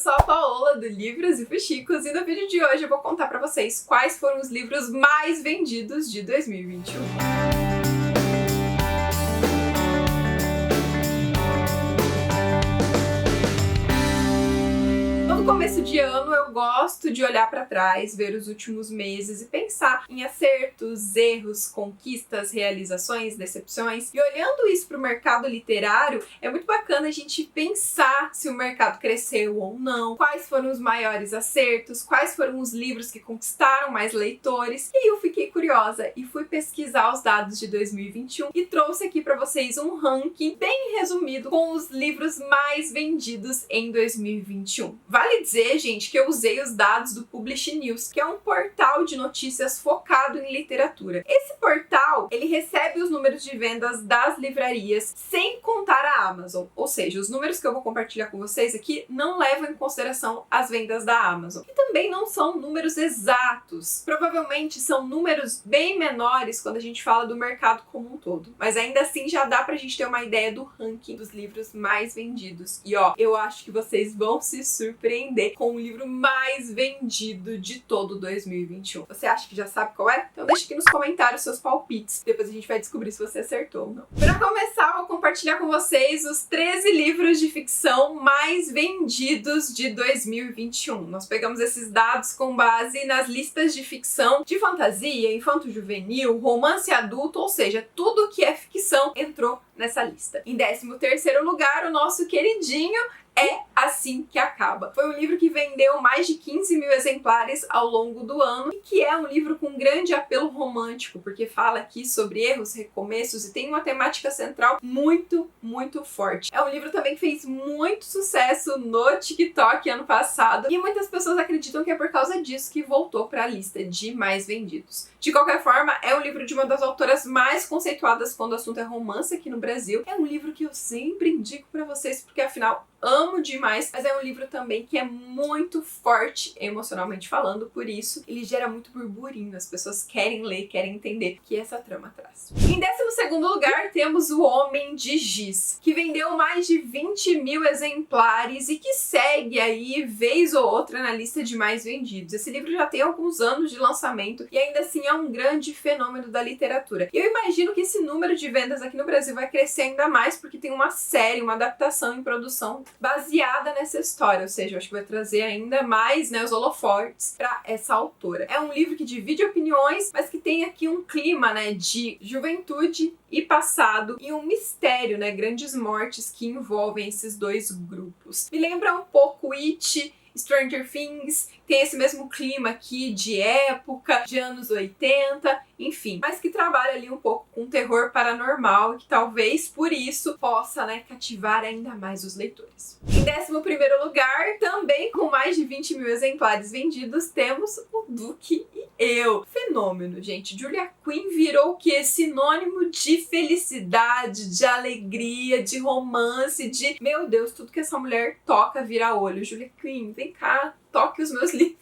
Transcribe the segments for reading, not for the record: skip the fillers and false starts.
sou a Paola do Livros e Fuxicos e no vídeo de hoje eu vou contar pra vocês quais foram os livros mais vendidos de 2021. No começo de ano eu gosto de olhar para trás, ver os últimos meses e pensar em acertos, erros, conquistas, realizações, decepções. E olhando isso para o mercado literário, é muito bacana a gente pensar se o mercado cresceu ou não, quais foram os maiores acertos, quais foram os livros que conquistaram mais leitores. E eu fiquei curiosa e fui pesquisar os dados de 2021 e trouxe aqui para vocês um ranking bem resumido com os livros mais vendidos em 2021. Vale dizer, gente, que eu usei os dados do Publish News, que é um portal de notícias focado em literatura. Esse portal, ele recebe os números de vendas das livrarias sem contar a Amazon, ou seja, os números que eu vou compartilhar com vocês aqui não levam em consideração as vendas da Amazon, e também não são números exatos. Provavelmente são números bem menores quando a gente fala do mercado como um todo, mas ainda assim já dá pra gente ter uma ideia do ranking dos livros mais vendidos. E ó, eu acho que vocês vão se surpreender com o livro mais vendido de todo 2021. Você acha que já sabe qual é? Então deixa aqui nos comentários seus palpites. Depois a gente vai descobrir se você acertou ou não. Para começar, eu vou compartilhar com vocês os 13 livros de ficção mais vendidos de 2021. Nós pegamos esses dados com base nas listas de ficção de fantasia, infanto-juvenil, romance adulto, ou seja, tudo que é ficção entrou nessa lista. Em 13º lugar, o nosso queridinho É Assim que Acaba. Foi um livro que vendeu mais de 15 mil exemplares ao longo do ano e que é um livro com grande apelo romântico, porque fala aqui sobre erros, recomeços e tem uma temática central muito, muito forte. É um livro também que fez muito sucesso no TikTok ano passado e muitas pessoas acreditam que é por causa disso que voltou para a lista de mais vendidos. De qualquer forma, é um livro de uma das autoras mais conceituadas quando o assunto é romance aqui no Brasil. É um livro que eu sempre indico para vocês porque afinal amo demais, mas é um livro também que é muito forte emocionalmente falando, por isso ele gera muito burburinho, as pessoas querem ler, querem entender o que essa trama traz. Em 12º lugar temos O Homem de Giz, que vendeu mais de 20 mil exemplares e que segue aí vez ou outra na lista de mais vendidos. Esse livro já tem alguns anos de lançamento e ainda assim é um grande fenômeno da literatura. E eu imagino que esse número de vendas aqui no Brasil vai crescer ainda mais porque tem uma série, uma adaptação em produção baseada nessa história, ou seja, eu acho que vai trazer ainda mais, né, os holofotes para essa autora. É um livro que divide opiniões, mas que tem aqui um clima, né, de juventude e passado e um mistério, né, grandes mortes que envolvem esses dois grupos. Me lembra um pouco It, Stranger Things, tem esse mesmo clima aqui de época, de anos 80, enfim, mas que trabalha ali um pouco com terror paranormal e que talvez por isso possa, né, cativar ainda mais os leitores. Em 11º lugar, também com mais de 20 mil exemplares vendidos, temos O Duque e Eu. Fenômeno, gente. Julia Quinn virou o quê? Sinônimo de felicidade, de alegria, de romance, de... Meu Deus, tudo que essa mulher toca vira olho. Julia Quinn, vem cá, toque os meus livros.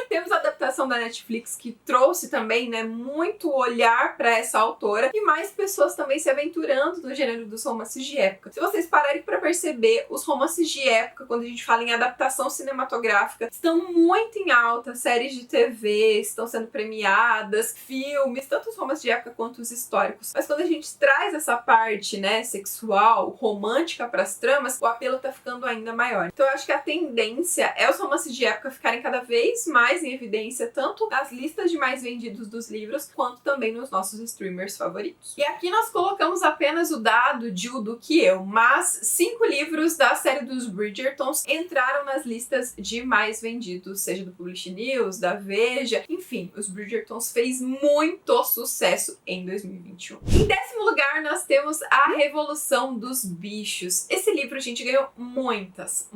Temos a adaptação da Netflix que trouxe também, né, muito olhar para essa autora e mais pessoas também se aventurando no gênero dos romances de época. Se vocês pararem para perceber, os romances de época, quando a gente fala em adaptação cinematográfica, estão muito em alta. Séries de TV estão sendo premiadas, filmes, tanto os romances de época quanto os históricos. Mas quando a gente traz essa parte, né, sexual, romântica para as tramas, o apelo tá ficando ainda maior. Então eu acho que a tendência é os romances de época ficarem cada vez mais em evidência, tanto nas listas de mais vendidos dos livros, quanto também nos nossos streamers favoritos. E aqui nós colocamos apenas o dado de O Duque e Eu, mas 5 livros da série dos Bridgertons entraram nas listas de mais vendidos, seja do Publish News, da Veja, enfim, os Bridgertons fez muito sucesso em 2021. Em 10º lugar, nós temos A Revolução dos Bichos. Esse livro, gente, ganhou muitas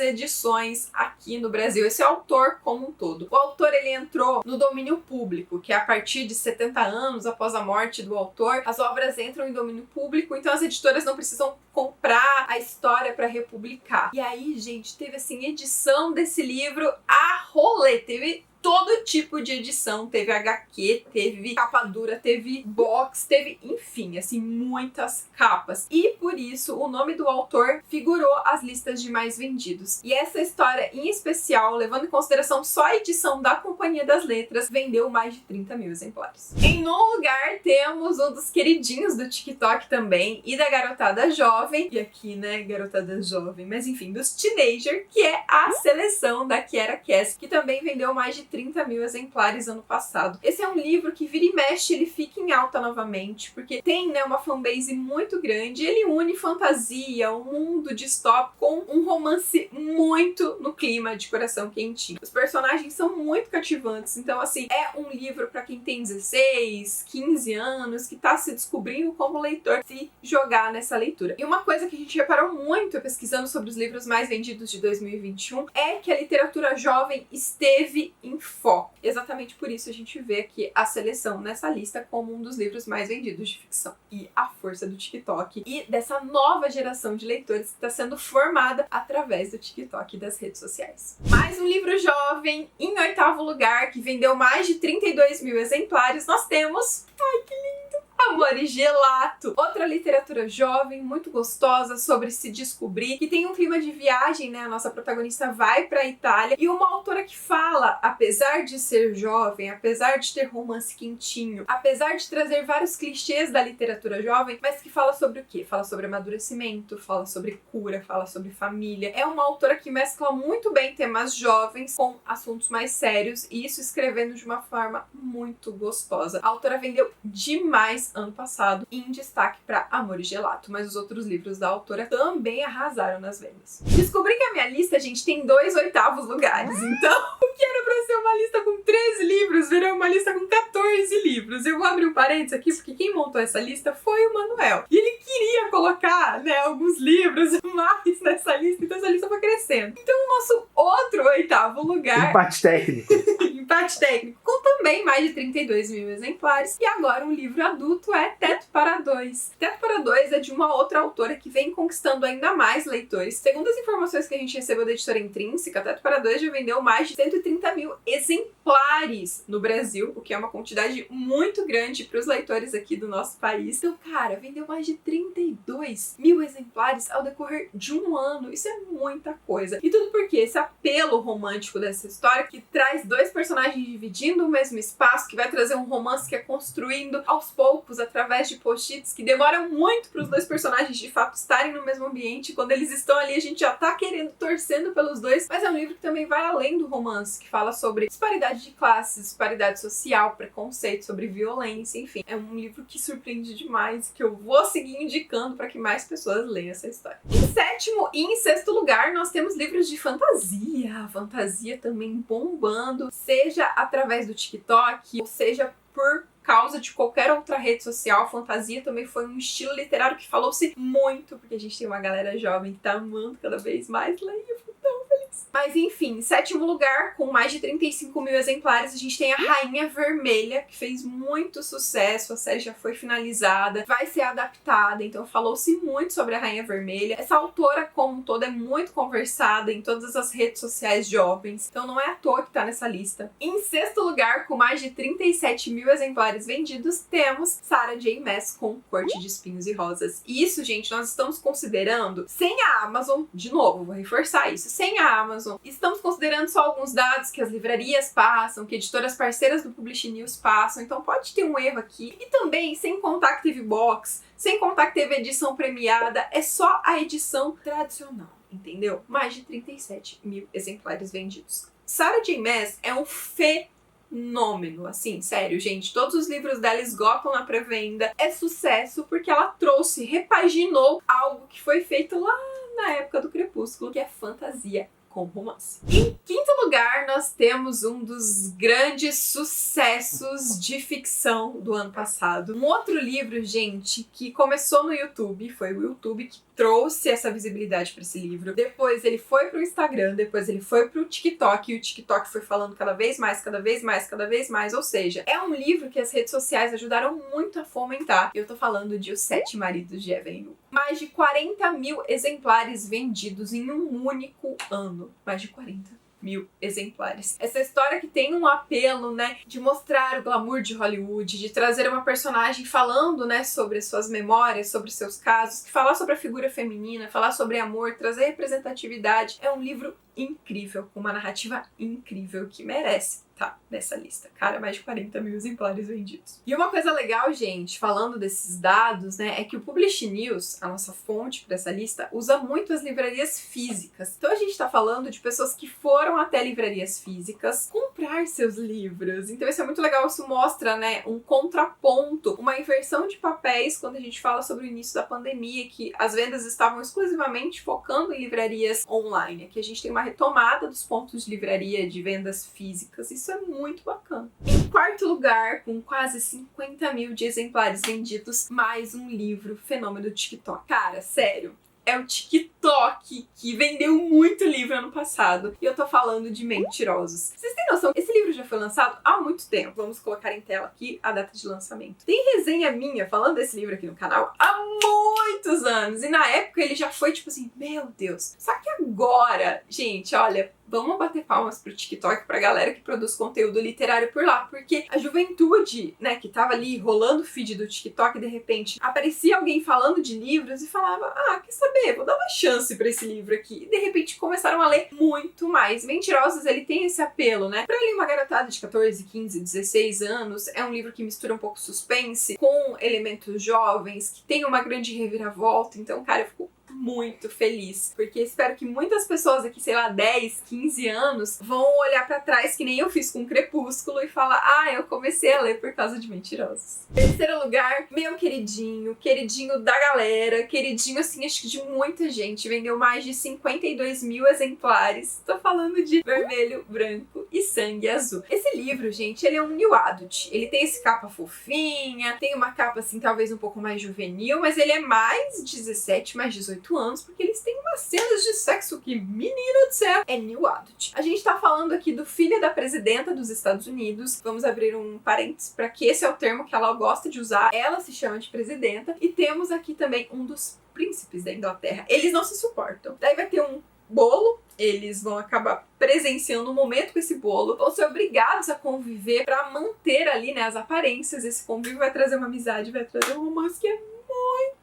edições aqui no Brasil, esse autor como um todo. O autor, ele entrou no domínio público, que é a partir de 70 anos após a morte do autor, as obras entram em domínio público, então as editoras não precisam comprar a história para republicar. E aí, gente, teve assim edição desse livro a rolê, teve todo tipo de edição. Teve HQ, teve capa dura, teve box, teve, enfim, assim, muitas capas. E por isso o nome do autor figurou as listas de mais vendidos. E essa história em especial, levando em consideração só a edição da Companhia das Letras, vendeu mais de 30 mil exemplares. Em nono lugar, temos um dos queridinhos do TikTok também e da garotada jovem, e aqui, né, garotada jovem, mas enfim, dos teenager, que é A Seleção, da Kiera Cass, que também vendeu mais de 30 mil exemplares ano passado. Esse é um livro que vira e mexe, ele fica em alta novamente, porque tem, né, uma fanbase muito grande, ele une fantasia, um mundo distópico com um romance muito no clima de coração quentinho. Os personagens são muito cativantes, então assim, é um livro para quem tem 16, 15 anos, que tá se descobrindo como leitor, se jogar nessa leitura. E uma coisa que a gente reparou muito pesquisando sobre os livros mais vendidos de 2021 é que a literatura jovem esteve em foco. Exatamente por isso a gente vê aqui A Seleção nessa lista como um dos livros mais vendidos de ficção. E a força do TikTok e dessa nova geração de leitores que está sendo formada através do TikTok e das redes sociais. Mais um livro jovem, em oitavo lugar, que vendeu mais de 32 mil exemplares, nós temos... Ai, que lindo! Amor e Gelato. Outra literatura jovem, muito gostosa, sobre se descobrir, que tem um clima de viagem, né? A nossa protagonista vai pra Itália e uma autora que fala, apesar de ser jovem, apesar de ter romance quentinho, apesar de trazer vários clichês da literatura jovem, mas que fala sobre o quê? Fala sobre amadurecimento, fala sobre cura, fala sobre família. É uma autora que mescla muito bem temas jovens com assuntos mais sérios e isso escrevendo de uma forma muito gostosa. A autora vendeu demais ano passado, em destaque para Amor e Gelato, mas os outros livros da autora também arrasaram nas vendas. Descobri que a minha lista, gente, tem 2 oitavos lugares, então o que era pra ser uma lista com 13 livros virou uma lista com 14 livros. Eu vou abrir um parênteses aqui, porque quem montou essa lista foi o Manuel. E ele queria colocar, né, alguns livros mais nessa lista, então essa lista foi crescendo. Então o nosso outro oitavo lugar... Empate técnico. Empate técnico, com também mais de 32 mil exemplares. E agora um livro adulto é Teto para Dois. Teto para Dois é de uma outra autora que vem conquistando ainda mais leitores. Segundo as informações que a gente recebeu da editora Intrínseca, Teto para Dois já vendeu mais de 130 mil exemplares no Brasil, o que é uma quantidade muito grande para os leitores aqui do nosso país. Então, cara, vendeu mais de 32 mil exemplares ao decorrer de um ano. Isso é muita coisa. E tudo porque esse apelo romântico dessa história, que traz 2 personagens dividindo o mesmo espaço, que vai trazer um romance que é construindo aos poucos através de post-its, que demoram muito para os 2 personagens de fato estarem no mesmo ambiente. Quando eles estão ali, a gente já tá querendo, torcendo pelos 2, mas é um livro que também vai além do romance, que fala sobre disparidade de classes, disparidade social, preconceito, sobre violência, enfim. É um livro que surpreende demais, que eu vou seguir indicando para que mais pessoas leiam essa história. Em sétimo e em sexto lugar, nós temos livros de fantasia. A fantasia também bombando, seja através do TikTok, ou seja por causa de qualquer outra rede social. Fantasia também foi um estilo literário que falou-se muito, porque a gente tem uma galera jovem que tá amando cada vez mais ler. Eu fico tão feliz. Mas enfim, em sétimo lugar, com mais de 35 mil exemplares, a gente tem a Rainha Vermelha, que fez muito sucesso. A série já foi finalizada, vai ser adaptada, então falou-se muito sobre a Rainha Vermelha. Essa autora, como um todo, é muito conversada em todas as redes sociais jovens, então não é à toa que tá nessa lista. Em sexto lugar, com mais de 37 mil exemplares vendidos, temos Sarah J. Maas com Corte de Espinhos e Rosas. E isso, gente, nós estamos considerando sem a Amazon, de novo, vou reforçar isso, sem a Amazon, estamos considerando só alguns dados que as livrarias passam, que editoras parceiras do Publish News passam, então pode ter um erro aqui. E também, sem contar que teve box, sem contar que teve edição premiada, é só a edição tradicional, entendeu? Mais de 37 mil exemplares vendidos. Sarah J. Maas é um fenômeno, assim, sério, gente. Todos os livros dela esgotam na pré-venda. É sucesso porque ela trouxe, repaginou algo que foi feito lá na época do Crepúsculo, que é fantasia com romance. Em quinto lugar, nós temos um dos grandes sucessos de ficção do ano passado. Um outro livro, gente, que começou no YouTube, foi o YouTube que trouxe essa visibilidade para esse livro. Depois ele foi pro Instagram, depois ele foi pro TikTok, e o TikTok foi falando cada vez mais, cada vez mais, cada vez mais. Ou seja, é um livro que as redes sociais ajudaram muito a fomentar. Eu tô falando de Os Sete Maridos de Evelyn Hugo. Mais de 40 mil exemplares vendidos em um único ano. Mais de 40 mil exemplares. Essa história que tem um apelo, né, de mostrar o glamour de Hollywood, de trazer uma personagem falando, né, sobre as suas memórias, sobre seus casos, que falar sobre a figura feminina, falar sobre amor, trazer representatividade. É um livro incrível, com uma narrativa incrível que merece tá nessa lista. Cara, mais de 40 mil exemplares vendidos. E uma coisa legal, gente, falando desses dados, né, é que o Publish News, a nossa fonte para essa lista, usa muito as livrarias físicas. Então a gente tá falando de pessoas que foram até livrarias físicas comprar seus livros. Então isso é muito legal, isso mostra, né, um contraponto, uma inversão de papéis quando a gente fala sobre o início da pandemia, que as vendas estavam exclusivamente focando em livrarias online. Aqui a gente tem uma retomada dos pontos de livraria de vendas físicas. Isso é muito bacana. Em quarto lugar, com quase 50 mil de exemplares vendidos, mais um livro fenômeno do TikTok. Cara, sério, é o TikTok que vendeu muito livro ano passado. E eu tô falando de Mentirosos. Vocês têm noção? Esse livro já foi lançado há muito tempo. Vamos colocar em tela aqui a data de lançamento. Tem resenha minha falando desse livro aqui no canal há muitos anos. E na época ele já foi tipo assim, meu Deus. Só que agora, gente, olha, vamos bater palmas pro TikTok, pra galera que produz conteúdo literário por lá, porque a juventude, né, que tava ali rolando o feed do TikTok, de repente aparecia alguém falando de livros e falava, quer saber, vou dar uma chance pra esse livro aqui. E de repente começaram a ler muito mais. Mentirosos, ele tem esse apelo, né, pra ler uma garotada de 14, 15, 16 anos. É um livro que mistura um pouco suspense com elementos jovens, que tem uma grande reviravolta. Então, cara, eu fico muito feliz, porque espero que muitas pessoas aqui, sei lá, 10, 15 anos, vão olhar pra trás, que nem eu fiz com Crepúsculo, e falar, eu comecei a ler por causa de Mentirosos. Terceiro lugar, meu queridinho, queridinho da galera, queridinho, assim, acho que de muita gente, vendeu mais de 52 mil exemplares. Tô falando de Vermelho, Branco e Sangue Azul. Esse livro, gente, ele é um new adult. Ele tem esse capa fofinha, tem uma capa, assim, talvez um pouco mais juvenil, mas ele é mais 17, mais 18 anos, porque eles têm umas cenas de sexo que, menina do céu, é new adult. A gente tá falando aqui do Filha da Presidenta dos Estados Unidos. Vamos abrir um parênteses para que esse é o termo que ela gosta de usar. Ela se chama de presidenta. E temos aqui também um dos príncipes da Inglaterra. Eles não se suportam. Daí vai ter um bolo, eles vão acabar presenciando um momento com esse bolo, vão ser obrigados a conviver para manter ali, né, as aparências. Esse convívio vai trazer uma amizade, vai trazer um romance que é muito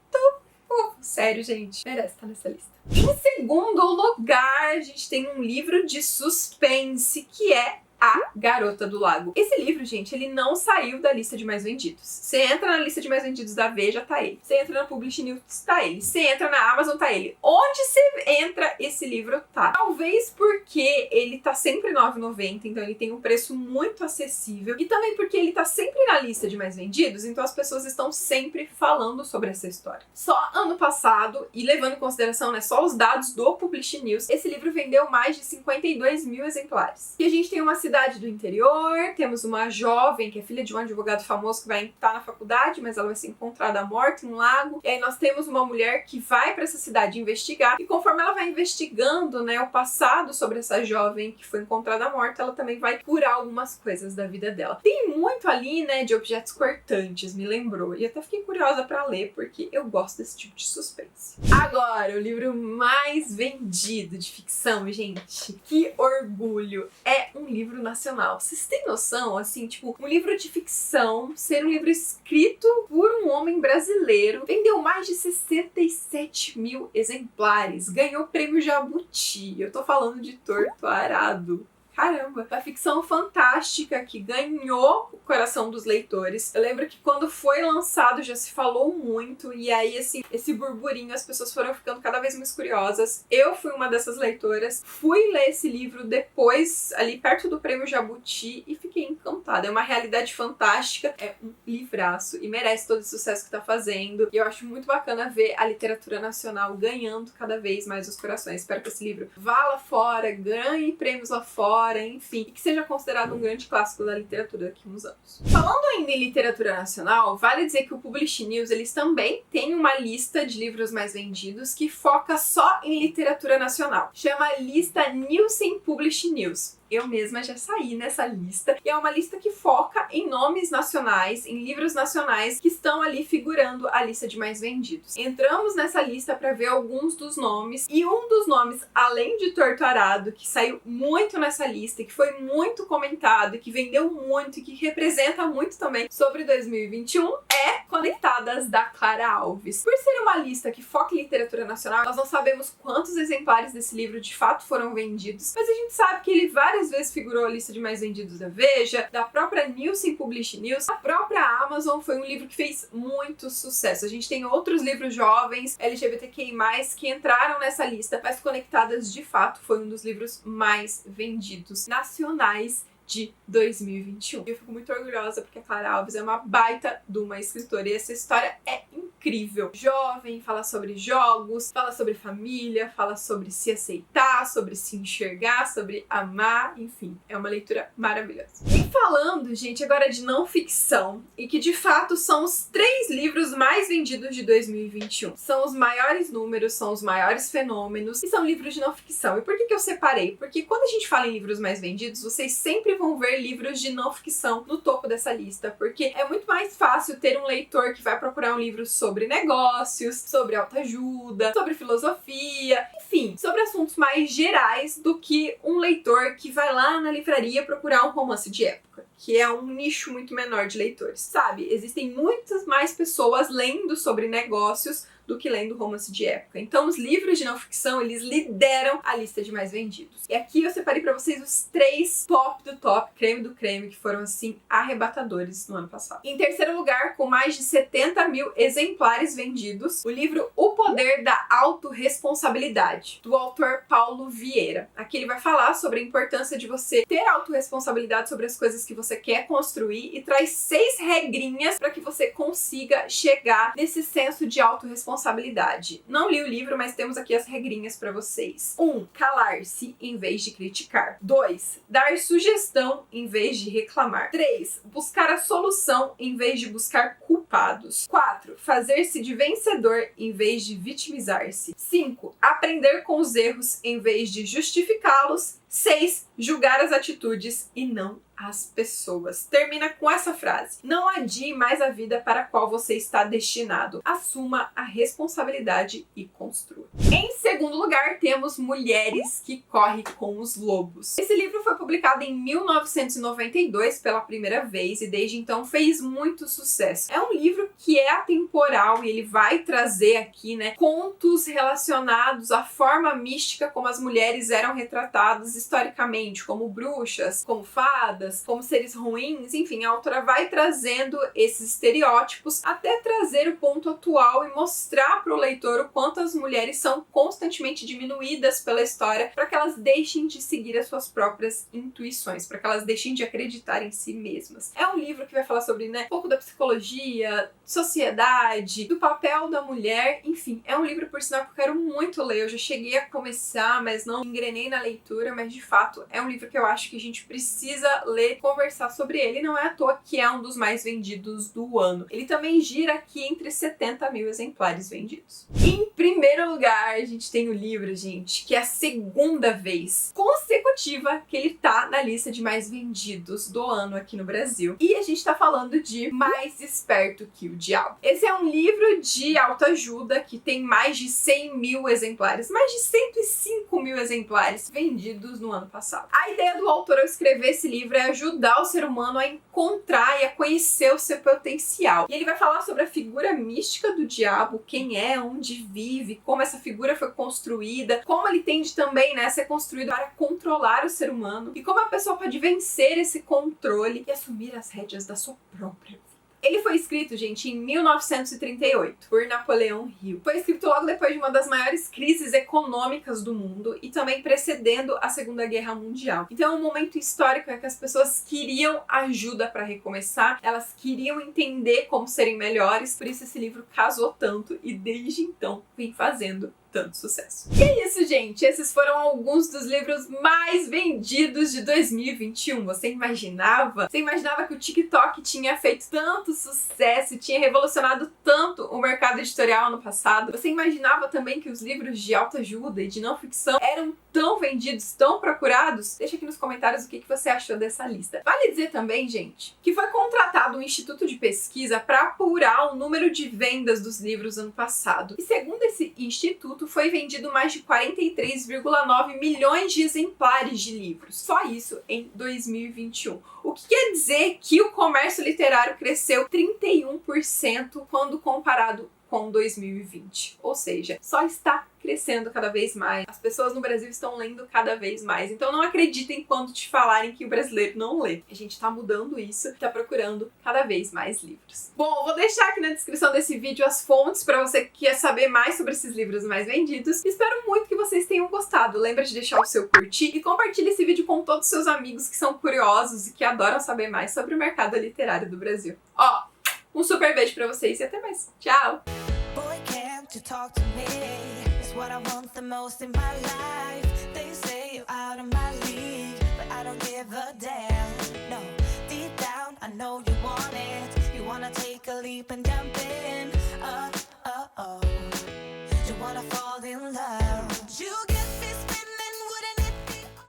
sério, gente, merece estar nessa lista. Em segundo lugar, a gente tem um livro de suspense que é A Garota do Lago. Esse livro, gente, ele não saiu da lista de mais vendidos. Você entra na lista de mais vendidos da Veja, tá ele. Você entra na Publish News, tá ele. Você entra na Amazon, tá ele. Onde você entra, esse livro tá. Talvez porque ele tá sempre R$ 9,90, então ele tem um preço muito acessível. E também porque ele tá sempre na lista de mais vendidos, então as pessoas estão sempre falando sobre essa história. Só ano passado, e levando em consideração, né, só os dados do Publish News, esse livro vendeu mais de 52 mil exemplares. E a gente tem uma cidade do interior, temos uma jovem que é filha de um advogado famoso que vai estar na faculdade, mas ela vai ser encontrada morta em um lago. E aí nós temos uma mulher que vai para essa cidade investigar, e conforme ela vai investigando, né, o passado sobre essa jovem que foi encontrada morta, ela também vai curar algumas coisas da vida dela. Tem muito ali, né, de objetos cortantes, me lembrou, e até fiquei curiosa para ler, porque eu gosto desse tipo de suspense. Agora, o livro mais vendido de ficção, gente, que orgulho, é um livro nacional. Vocês têm noção, assim, tipo, um livro de ficção ser um livro escrito por um homem brasileiro, vendeu mais de 67 mil exemplares, ganhou o prêmio Jabuti. Eu tô falando de Torto Arado. Caramba, uma ficção fantástica que ganhou o coração dos leitores. Eu lembro que quando foi lançado já se falou muito, e aí assim, esse burburinho, as pessoas foram ficando cada vez mais curiosas. Eu fui uma dessas leitoras, fui ler esse livro depois, ali perto do prêmio Jabuti, e fiquei encantada. É uma realidade fantástica, é um livraço e merece todo esse sucesso que tá fazendo. E eu acho muito bacana ver a literatura nacional ganhando cada vez mais os corações. Espero que esse livro vá lá fora, ganhe prêmios lá fora, enfim, e que seja considerado um grande clássico da literatura daqui a uns anos. Falando ainda em literatura nacional, vale dizer que o Publish News, eles também têm uma lista de livros mais vendidos que foca só em literatura nacional. Chama Lista Nielsen Publish News. eu mesma já saí nessa lista, e é uma lista que foca em nomes nacionais, em livros nacionais que estão ali figurando a lista de mais vendidos. Entramos nessa lista para ver alguns dos nomes, e um dos nomes, além de Torto Arado, que saiu muito nessa lista, que foi muito comentado, que vendeu muito e que representa muito também sobre 2021, é Conectadas, da Clara Alves. Por ser uma lista que foca em literatura nacional, nós não sabemos quantos exemplares desse livro de fato foram vendidos, mas a gente sabe que ele várias vezes figurou a lista de mais vendidos da Veja, da própria Nielsen Publish News, a própria Amazon. Foi um livro que fez muito sucesso. A gente tem outros livros jovens, LGBTQI+, que entraram nessa lista, mas Conectadas, de fato, foi um dos livros mais vendidos nacionais de 2021. Eu fico muito orgulhosa porque a Clara Alves é uma baita de uma escritora e essa história é incrível. Jovem, fala sobre jogos, fala sobre família, fala sobre se aceitar, sobre se enxergar, sobre amar, enfim, é uma leitura maravilhosa. E falando, gente, agora de não ficção, e que de fato são os 3 livros mais vendidos de 2021. São os maiores números, são os maiores fenômenos, e são livros de não ficção. E por que eu separei? Porque quando a gente fala em livros mais vendidos, vocês sempre vão ver livros de não ficção no topo dessa lista, porque é muito mais fácil ter um leitor que vai procurar um livro sobre negócios, sobre autoajuda, sobre filosofia, enfim, sobre assuntos mais gerais do que um leitor que vai lá na livraria procurar um romance de época, que é um nicho muito menor de leitores, sabe? Existem muitas mais pessoas lendo sobre negócios do que lendo romance de época. Então, os livros de não ficção, eles lideram a lista de mais vendidos. E aqui eu separei pra vocês os 3 top do top, creme do creme, que foram, assim, arrebatadores no ano passado. Em terceiro lugar, com mais de 70 mil exemplares vendidos, o livro O Poder da Autorresponsabilidade, do autor Paulo Vieira. Aqui ele vai falar sobre a importância de você ter autorresponsabilidade sobre as coisas que você quer construir e traz 6 regrinhas para que você consiga chegar nesse senso de autorresponsabilidade. Não li o livro, mas temos aqui as regrinhas para vocês. 1. Calar-se em vez de criticar. 2. Dar sugestão em vez de reclamar. 3. Buscar a solução em vez de buscar culpados. 4. Fazer-se de vencedor em vez de vitimizar-se. 5. Aprender com os erros em vez de justificá-los. 6. Julgar as atitudes e não as pessoas. Termina com essa frase: não adie mais a vida para a qual você está destinado. Assuma a responsabilidade e construa. Em segundo lugar, temos Mulheres que Correm com os Lobos. Esse livro foi publicado em 1992 pela primeira vez e desde então fez muito sucesso. É um livro que é atemporal e ele vai trazer aqui, contos relacionados à forma mística como as mulheres eram retratadas historicamente, como bruxas, como fadas, como seres ruins, enfim, a autora vai trazendo esses estereótipos até trazer o ponto atual e mostrar para o leitor o quanto as mulheres são constantemente diminuídas pela história para que elas deixem de seguir as suas próprias intuições, para que elas deixem de acreditar em si mesmas. É um livro que vai falar sobre, um pouco da psicologia, sociedade, do papel da mulher, enfim, é um livro, por sinal, que eu quero muito ler. Eu já cheguei a começar, mas não engrenei na leitura, mas de fato é um livro que eu acho que a gente precisa ler, conversar sobre ele. Não é à toa que é um dos mais vendidos do ano. Ele também gira aqui entre 70 mil exemplares vendidos. Em primeiro lugar, a gente tem o livro, gente, que é a segunda vez consecutiva que ele tá na lista de mais vendidos do ano aqui no Brasil. E a gente tá falando de Mais Esperto que o Diabo. Esse é um livro de autoajuda que tem mais de 100 mil exemplares, mais de 105 mil exemplares vendidos no ano passado. A ideia do autor ao escrever esse livro é ajudar o ser humano a encontrar e a conhecer o seu potencial. E ele vai falar sobre a figura mística do diabo, quem é, onde vive, como essa figura foi construída, como ele tende também, a ser construído para controlar o ser humano e como a pessoa pode vencer esse controle e assumir as rédeas da sua própria vida. Ele foi escrito, gente, em 1938, por Napoleão Hill. Foi escrito logo depois de uma das maiores crises econômicas do mundo e também precedendo a Segunda Guerra Mundial. Então é um momento histórico em que as pessoas queriam ajuda para recomeçar, elas queriam entender como serem melhores, por isso esse livro casou tanto e desde então vem fazendo tanto sucesso. E é isso, gente. Esses foram alguns dos livros mais vendidos de 2021. Você imaginava? Você imaginava que o TikTok tinha feito tanto sucesso, tinha revolucionado tanto o mercado editorial no passado? Você imaginava também que os livros de autoajuda e de não ficção eram tão vendidos, tão procurados? Deixa aqui nos comentários o que você achou dessa lista. Vale dizer também, gente, que foi contratado um instituto de pesquisa para apurar o número de vendas dos livros ano passado. E segundo esse instituto, foi vendido mais de 43,9 milhões de exemplares de livros. Só isso em 2021. O que quer dizer que o comércio literário cresceu 31% quando comparado com 2020. Ou seja, só está crescendo cada vez mais. As pessoas no Brasil estão lendo cada vez mais. Então não acreditem quando te falarem que o brasileiro não lê. A gente tá mudando isso, tá procurando cada vez mais livros. Bom, eu vou deixar aqui na descrição desse vídeo as fontes para você que quer saber mais sobre esses livros mais vendidos. Espero muito que vocês tenham gostado. Lembra de deixar o seu curtir e compartilhe esse vídeo com todos os seus amigos que são curiosos e que adoram saber mais sobre o mercado literário do Brasil. Ó, um super beijo pra vocês e até mais. Tchau! Boy, can't you talk to me? It's what I want the most in my life. They say you're out of my league, but I don't give a damn. No, deep down I know you want it. You wanna take a leap and jump in.